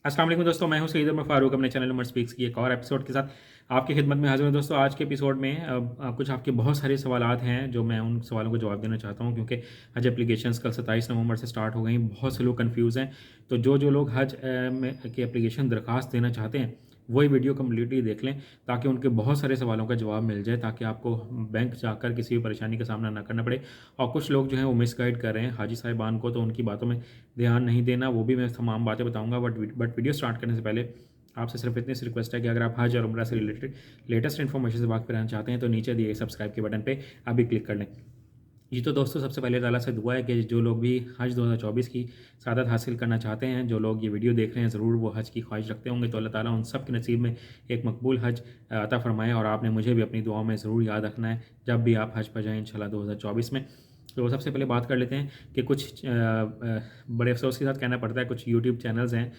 अस्सलाम वालेकुम दोस्तों, मैं हूं सईद अहमद फारूक अपने चैनल नंबर स्पीक्स की एक और एपिसोड के साथ आपकी खिदमत में हाजिर हूं। दोस्तों आज के एपिसोड में कुछ आपके बहुत सारे सवालात हैं जो मैं उन सवालों को जवाब देना चाहता हूं, क्योंकि हज एप्लीकेशंस कल 27 नवंबर से स्टार्ट हो गई। बहुत से लोग कंफ्यूज हैं, तो जो लोग हज की एप्लीकेशन दरख्वास्त देना चाहते हैं वही वीडियो कम्प्लीटली देख लें, ताकि उनके बहुत सारे सवालों का जवाब मिल जाए, ताकि आपको बैंक जाकर किसी भी परेशानी का सामना ना करना पड़े। और कुछ लोग जो हैं वो मिसगाइड कर रहे हैं हाजी साहिबान को, तो उनकी बातों में ध्यान नहीं देना, वो भी मैं तमाम बातें बताऊंगा। बट वीडियो स्टार्ट करने से पहले आपसे सिर्फ इतनी सी रिक्वेस्ट है कि अगर आप हज और उम्रा से रिलेटेड लेटेस्ट इन्फॉर्मेशन से वाक़िफ़ रहना चाहते हैं तो नीचे दिए सब्सक्राइब के बटन पे अभी क्लिक कर लें। जी तो दोस्तों, सबसे पहले ताला से दुआ है कि जो लोग भी हज 2024 की सादत हासिल करना चाहते हैं, जो लोग ये वीडियो देख रहे हैं, ज़रूर वो हज की ख्वाहिश रखते होंगे, तो अल्लाह ताला उन सब के नसीब में एक मकबूल हज अता फ़रमाए। और आपने मुझे भी अपनी दुआओं में ज़रूर याद रखना है जब भी आप हज पर जाएँ इंशाल्लाह 2024 में। तो सबसे पहले बात कर लेते हैं कि कुछ बड़े अफसोस के साथ कहना पड़ता है, कुछ यूट्यूब चैनल्स हैं,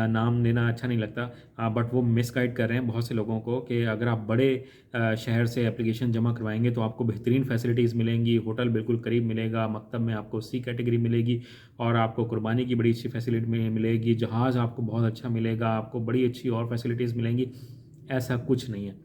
नाम लेना अच्छा नहीं लगता, बट वो मिसगाइड कर रहे हैं बहुत से लोगों को कि अगर आप बड़े शहर से एप्लीकेशन जमा करवाएंगे तो आपको बेहतरीन फैसिलिटीज़ मिलेंगी, होटल बिल्कुल करीब मिलेगा, मकतब में आपको सी कैटेगरी मिलेगी और आपको कुर्बानी की बड़ी अच्छी फैसिलिटी मिलेगी, जहाज़ आपको बहुत अच्छा मिलेगा, आपको बड़ी अच्छी और फैसिलिटीज़ मिलेंगी। ऐसा कुछ नहीं है,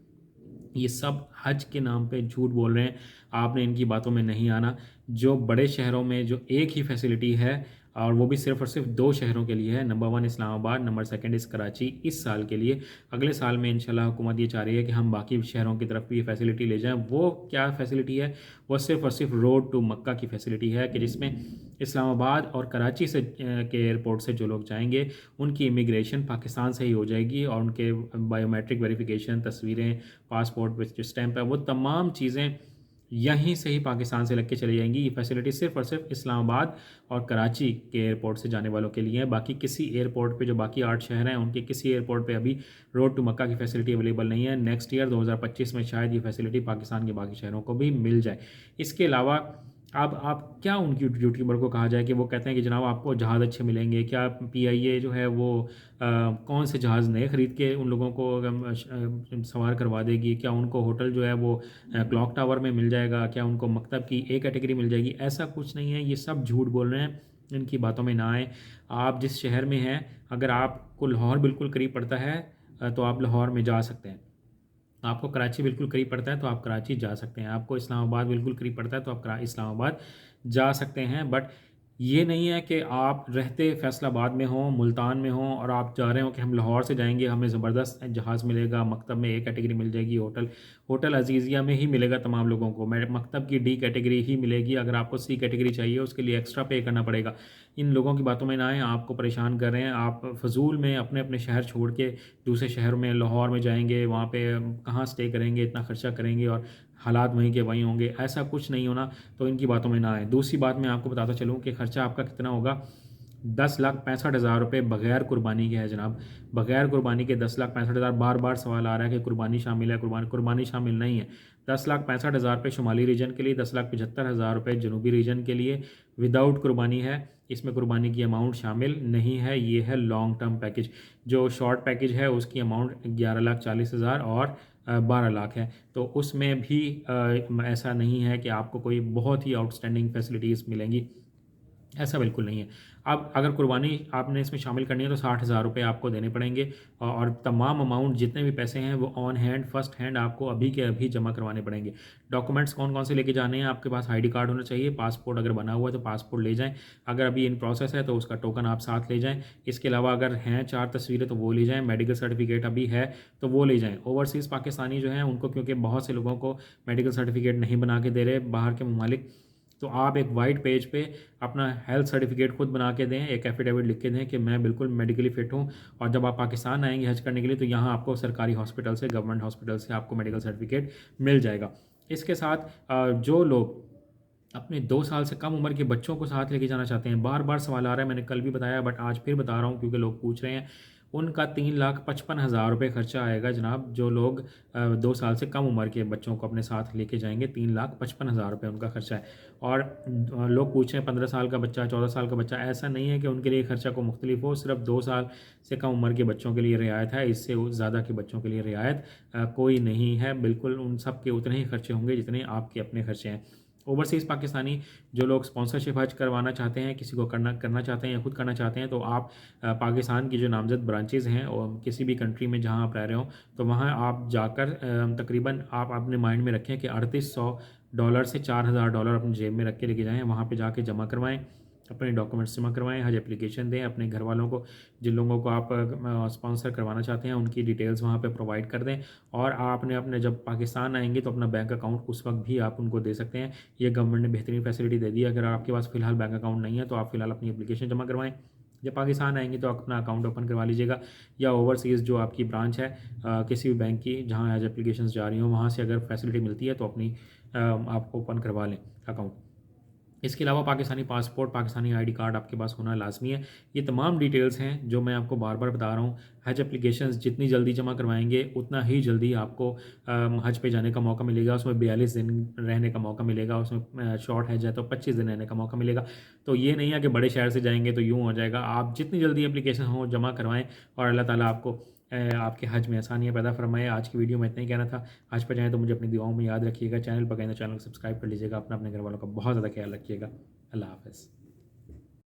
ये सब हज के नाम पे झूठ बोल रहे हैं। आपने इनकी बातों में नहीं आना। जो बड़े शहरों में जो एक ही फैसिलिटी है, और वो भी सिर्फ़ और सिर्फ 2 शहरों के लिए है, number 1 Islamabad, number 2 is Karachi, इस साल के लिए। अगले साल में इंशाल्लाह हुकूमत ये चाह रही है कि हम बाकी शहरों की तरफ भी ये फैसिलिटी ले जाएँ। वो क्या फैसिलिटी है? वो सिर्फ़ और सिर्फ रोड टू मक्का की फैसिलिटी है, कि जिसमें इस्लामाबाद और कराची से के एयरपोर्ट से जो लोग जाएंगे उनकी इमिग्रेशन पाकिस्तान से ही हो जाएगी, और उनके बायोमेट्रिक वेरिफिकेशन, तस्वीरें, पासपोर्ट पे जो स्टैंप है, वो तमाम चीज़ें यहीं से ही पाकिस्तान से लग के चली जाएंगी। ये फैसिलिटी सिर्फ और सिर्फ इस्लामाबाद और कराची के एयरपोर्ट से जाने वालों के लिए है। बाकी किसी एयरपोर्ट पे, जो बाकी 8 शहर हैं, उनके किसी एयरपोर्ट पे अभी रोड टू मक्का की फैसिलिटी अवेलेबल नहीं है। नेक्स्ट ईयर 2025 में शायद ये फैसिलिटी पाकिस्तान के बाकी शहरों को भी मिल जाए। इसके अलावा अब आप क्या उन यूट्यूबर को कहा जाए कि वो कहते हैं कि जनाब आपको जहाज़ अच्छे मिलेंगे, क्या पीआईए जो है वो कौन से जहाज़ नए ख़रीद के उन लोगों को सवार करवा देगी? क्या उनको होटल जो है वो क्लॉक टावर में मिल जाएगा? क्या उनको मकतब की ए कैटेगरी मिल जाएगी? ऐसा कुछ नहीं है, ये सब झूठ बोल रहे हैं, इनकी बातों में ना आए। आप जिस शहर में हैं, अगर आपको लाहौर बिल्कुल करीब पड़ता है तो आप लाहौर में जा सकते हैं। आपको कराची बिल्कुल करीब पड़ता है तो आप कराची जा सकते हैं। आपको इस्लामाबाद बिल्कुल करीब पड़ता है तो आप इस्लामाबाद जा सकते हैं। बट ये नहीं है कि आप रहते फैसलाबाद में हों, मुल्तान में हों, और आप जा रहे हो कि हम लाहौर से जाएंगे, हमें ज़बरदस्त जहाज़ मिलेगा, मकतब में ए कैटेगरी मिल जाएगी, होटल होटल अजीज़िया में ही मिलेगा तमाम लोगों को, मकतब की डी कैटेगरी ही मिलेगी। अगर आपको सी कैटेगरी चाहिए उसके लिए एक्स्ट्रा पे करना पड़ेगा। इन लोगों की बातों में ना आए, आपको परेशान कर रहे हैं। आप फजूल में अपने अपने शहर छोड़ के दूसरे शहर में, लाहौर में जाएंगे, वहाँ पे कहाँ स्टे करेंगे, इतना खर्चा करेंगे और हालात वहीं के वहीं होंगे। ऐसा कुछ नहीं होना, तो इनकी बातों में ना आए। दूसरी बात मैं आपको बताता चलूँ कि ख़र्चा आपका कितना होगा। 10,65,000 रुपये बग़ैर कुर्बानी के है जनाब। बग़ैर कुर्बानी के 10,65,000। बार बार सवाल आ रहा है कि कुर्बानी शामिल है, कुर्बानी शामिल नहीं है। 10,65,000 रुपये शुमाली रीजन के लिए, 10,75,000 रुपये जनूबी रीजन के लिए विदाउट कुर्बानी है। इसमें कुर्बानी की अमाउंट शामिल नहीं है। ये है लॉन्ग टर्म पैकेज। जो शॉर्ट पैकेज है उसकी अमाउंट 11,40,000 और 12 लाख है। तो उसमें भी ऐसा नहीं है कि आपको कोई बहुत ही आउटस्टैंडिंग फैसिलिटीज़ मिलेंगी, ऐसा बिल्कुल नहीं है। अब अगर कुर्बानी आपने इसमें शामिल करनी है तो 60,000 रुपये आपको देने पड़ेंगे, और तमाम अमाउंट जितने भी पैसे हैं वो ऑन हैंड, फर्स्ट हैंड आपको अभी के अभी जमा करवाने पड़ेंगे। डॉक्यूमेंट्स कौन कौन से लेके जाने हैं? आपके पास आईडी कार्ड होना चाहिए, पासपोर्ट अगर बना हुआ है तो पासपोर्ट ले जाएँ, अगर अभी इन प्रोसेस है तो उसका टोकन आप साथ ले जाएँ। इसके अलावा अगर हैं 4 तस्वीरें तो वो ले जाएँ, मेडिकल सर्टिफिकेट अभी है तो वो ले जाएँ। ओवरसीज़ पाकिस्तानी जो हैं उनको, क्योंकि बहुत से लोगों को मेडिकल सर्टिफिकेट नहीं बना के दे रहे बाहर के ममालिक, तो आप एक वाइट पेज पे अपना हेल्थ सर्टिफिकेट खुद बना के दें, एक एफिडेविट लिख के दें कि मैं बिल्कुल मेडिकली फ़िट हूँ, और जब आप पाकिस्तान आएंगे हज करने के लिए तो यहाँ आपको सरकारी हॉस्पिटल से, गवर्नमेंट हॉस्पिटल से आपको मेडिकल सर्टिफिकेट मिल जाएगा। इसके साथ जो लोग अपने 2 साल से कम उम्र के बच्चों को साथ लेके जाना चाहते हैं, बार बार सवाल आ रहा है, मैंने कल भी बताया बट आज फिर बता रहा हूँ क्योंकि लोग पूछ रहे हैं, उनका 3,55,000 रुपये खर्चा आएगा जनाब। जो लोग 2 साल से कम उम्र के बच्चों को अपने साथ लेके जाएंगे, 3,55,000 रुपये उनका खर्चा है। और लोग पूछ रहे हैं 15 साल का बच्चा, 14 साल का बच्चा, ऐसा नहीं है कि उनके लिए खर्चा को मुख्तलिफ हो, सिर्फ 2 साल से कम उम्र के बच्चों के लिए रियायत है, इससे ज़्यादा के बच्चों के लिए रियायत कोई नहीं है। बिल्कुल उन सब के उतने ही खर्चे होंगे जितने आपके अपने खर्चे हैं। ओवरसीज़ पाकिस्तानी जो लोग स्पॉन्सरशिप हज करवाना चाहते हैं, किसी को करना चाहते हैं या खुद करना चाहते हैं, तो आप पाकिस्तान की जो नामज़द ब्रांचेज़ हैं और किसी भी कंट्री में जहां आप रह रहे हो, तो वहां आप जाकर तकरीबन आप अपने माइंड में रखें कि $3800 से $4000 अपनी जेब में रख के लेके जाएँ, वहाँ पर जाके जमा करवाएँ, अपने डॉक्यूमेंट्स जमा करवाएं, हज एप्लीकेशन दें, अपने घर वालों को, जिन लोगों को आप स्पॉन्सर करवाना चाहते हैं उनकी डिटेल्स वहाँ पे प्रोवाइड कर दें। और आपने अपने जब पाकिस्तान आएंगे तो अपना बैंक अकाउंट उस वक्त भी आप उनको दे सकते हैं। ये गवर्नमेंट ने बेहतरीन फैसिलिटी दे दी है। अगर आपके पास फ़िलहाल बैंक अकाउंट नहीं है तो आप फ़िलहाल अपनी एप्लीकेशन जमा करवाएँ, जब पाकिस्तान आएंगे तो आप अपना अकाउंट ओपन करवा लीजिएगा, या ओवरसीज़ जो आपकी ब्रांच है किसी भी बैंक की जहाँ हज एप्लीकेशन जा रही हो, वहाँ से अगर फैसिलिटी मिलती है तो अपनी आप ओपन करवा लें अकाउंट। इसके अलावा Pakistani passport, Pakistani ID card आपके पास होना लाजमी है। ये तमाम डिटेल्स हैं जो मैं आपको बार बार बता रहा हूँ। हज एप्लीकेशंस जितनी जल्दी जमा करवाएंगे उतना ही जल्दी आपको हज पे जाने का मौका मिलेगा। उसमें 42 दिन रहने का मौका मिलेगा, उसमें शॉर्ट हज है तो 25 दिन रहने का मौका मिलेगा। तो ये नहीं है कि बड़े शहर से जाएंगे तो यूँ हो जाएगा। आप जितनी जल्दी एप्लीकेशन हो जमा करवाएँ और अल्लाह ताला आपको आपके हज में आसानियाँ पैदा फरमाए। आज की वीडियो में इतना ही कहना था। हज पर जाएँ तो मुझे अपनी दुआओं में याद रखिएगा। चैनल पर गए तो चैनल को सब्सक्राइब कर लीजिएगा। अपने घर वालों का बहुत ज़्यादा ख्याल रखिएगा। अल्लाह हाफ़िज़।